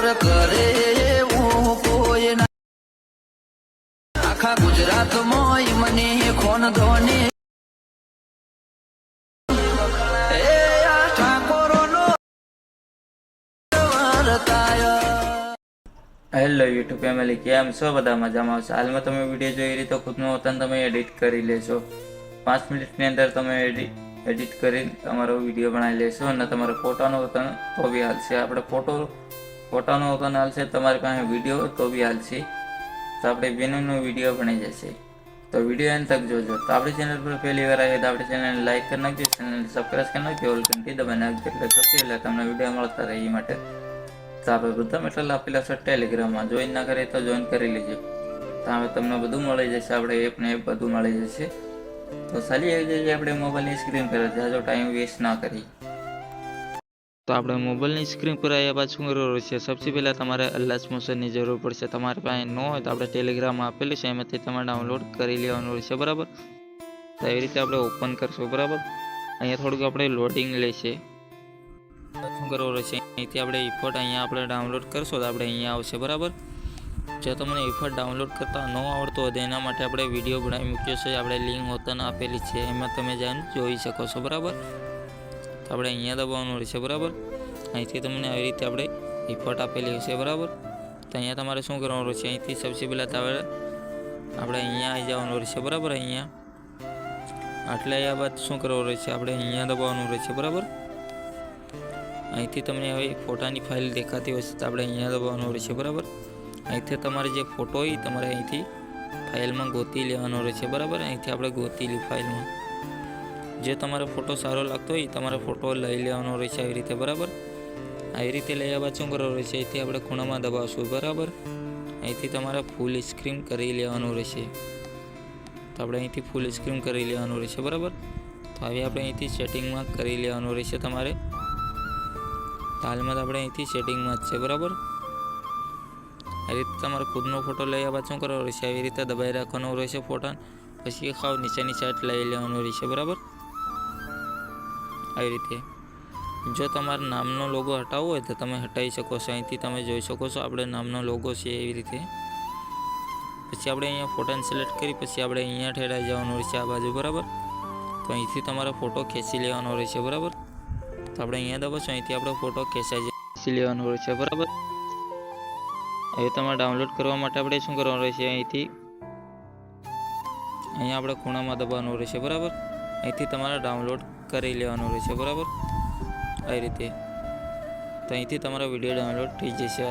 જોર કરે એવું કોઈ ના, આખા ગુજરાતમાં મને ખોન ધોની હેલો યુટ્યુબ ફેમિલી, કેમ છો? બધા મજામાં આવશે. હાલમાં તમે વિડીયો જોઈ રીતે ખુદનું વતન તમે એડિટ કરી લેશો. 5 મિનિટની અંદર તમે એડિટ કરી તમારો વિડીયો બનાવી લેશો અને તમારો ફોટોનું વતન તો બી હાલશે. આપણે ફોટોનું વતન હાલશે, તમારી પાસે વિડીયો તો બી હાલશે. તો આપણે બેનનો વિડીયો બની જશે. તો વિડીયો એન તક જોજો. તો આપણી ચેનલ પર પહેલી વાર આવી તો આપણી ચેનલને લાઈક કરી નાખજો, ચેનલને સબસ્ક્રાઈબ કરી નાખજો, ઓલ ઘંટી દબાવી નાખજો એટલે સૌથી પહેલાં તમને વિડીયો મળતા રહે એ માટે. તો આપણે બધા એટલે આપેલા છે ટેલિગ્રામમાં. જોઈન ના કરે તો જોઈન કરી લેજો. તો હવે તમને બધું મળી જશે, આપણે એપને એપ બધું મળી જશે. તો ચાલી આવી જઈએ આપણે મોબાઈલની સ્ક્રીન પર. જાજો ટાઈમ વેસ્ટ ના કરી. તો આપણે મોબાઈલની સ્ક્રીન પર આવ્યા બાદ શું કરવાનું છે? સૌથી પહેલાં તમારે અલ્લાસ મોશનની જરૂર પડશે. તમારી પાસે ન હોય તો આપણે ટેલિગ્રામમાં આપેલું છે, એમાંથી તમારે ડાઉનલોડ કરી લેવાનું રહેશે, બરાબર? તો એવી રીતે આપણે ઓપન કરશું, બરાબર? અહીંયા થોડુંક આપણે લોડિંગ લેશે. શું કરવું રહેશે? અહીંથી આપણે ઇફોર્ટ અહીંયા આપણે ડાઉનલોડ કરશો તો આપણે અહીંયા આવશે, બરાબર? જો તમને ઇફોર્ટ ડાઉનલોડ કરતા ન આવડતો હોય તો એના માટે આપણે વિડીયો બનાવી મૂક્યો છે, આપણે લિંક હોતન આપેલી છે, એમાં તમે જઈને જોઈ શકો છો, બરાબર? તો આપણે અહીંયા દબાવવાનું રહેશે, બરાબર? અહીંથી તમને આવી રીતે આપણે ઇફોર્ટ આપેલી હશે, બરાબર? તો અહીંયા તમારે શું કરવાનું રહેશે? અહીંથી સૌથી પહેલાં આપણે અહીંયા આવી જવાનું રહેશે, બરાબર? અહીંયા આટલે આવ્યા બાદ શું કરવાનું રહેશે? આપણે અહીંયા દબાવવાનું રહેશે, બરાબર? અહીંથી તમને હવે ફોટાની ફાઇલ દેખાતી હશે તો આપણે અહીંયા દબાવવાનું રહેશે, બરાબર? અહીંથી તમારે જે ફોટો હોય તમારે અહીંથી ફાઇલમાં ગોતી લેવાનો રહેશે, બરાબર? અહીંથી આપણે ગોતી લી ફાઇલમાં જે તમારો ફોટો સારો લાગતો હોય તમારે ફોટો લઈ લેવાનો રહેશે, આવી રીતે, બરાબર? આવી રીતે લઈ બાદ શું કરવાનું રહેશે? અહીંથી આપણે ખૂણામાં દબાવશું, બરાબર? અહીંથી તમારે ફૂલ સ્ક્રીન કરી લેવાનું રહેશે. તો આપણે અહીંથી ફૂલ સ્ક્રીન કરી લેવાનું રહેશે, બરાબર? તો હવે આપણે અહીંથી સેટિંગમાં કરી લેવાનું રહેશે તમારે. હાલમાં આપણે અહીંથી સેટિંગમાં જ છે, બરાબર? આવી રીતે તમારે ખુદનો ફોટો લઈ બાદ શું કરવાનું રહેશે? આવી રીતે દબાઈ રાખવાનો રહેશે ફોટા, પછી ખાવ નીચેની સાઈડ લઈ લેવાનો રહેશે, બરાબર? આવી રીતે. જો તમારા નામનો લોગો હટાવવો હોય તો તમે હટાવી શકો છો. અહીંથી તમે જોઈ શકો છો આપણે નામનો લોગો છે એવી રીતે. પછી આપણે અહીંયા ફોટાને સિલેક્ટ કરી પછી આપણે અહીંયા ઠેરાઈ જવાનું રહેશે આ બાજુ, બરાબર? તો અહીંથી તમારો ફોટો ખેંચી લેવાનો રહેશે, બરાબર? તો આપણે અહીંયા દબાવશું, અહીંથી આપણો ફોટો ખેંચી લેવાનો રહેશે, બરાબર? હવે તમારે ડાઉનલોડ કરવા માટે આપણે શું કરવાનું રહેશે? અહીંયા આપણે ખૂણામાં દબાવવાનું રહેશે, બરાબર? અહીંથી તમારે ડાઉનલોડ કરી લેવાનું રહેશે, બરાબર? આવી રીતે. તો અહીંથી તમારો વિડીયો ડાઉનલોડ થઈ જશે.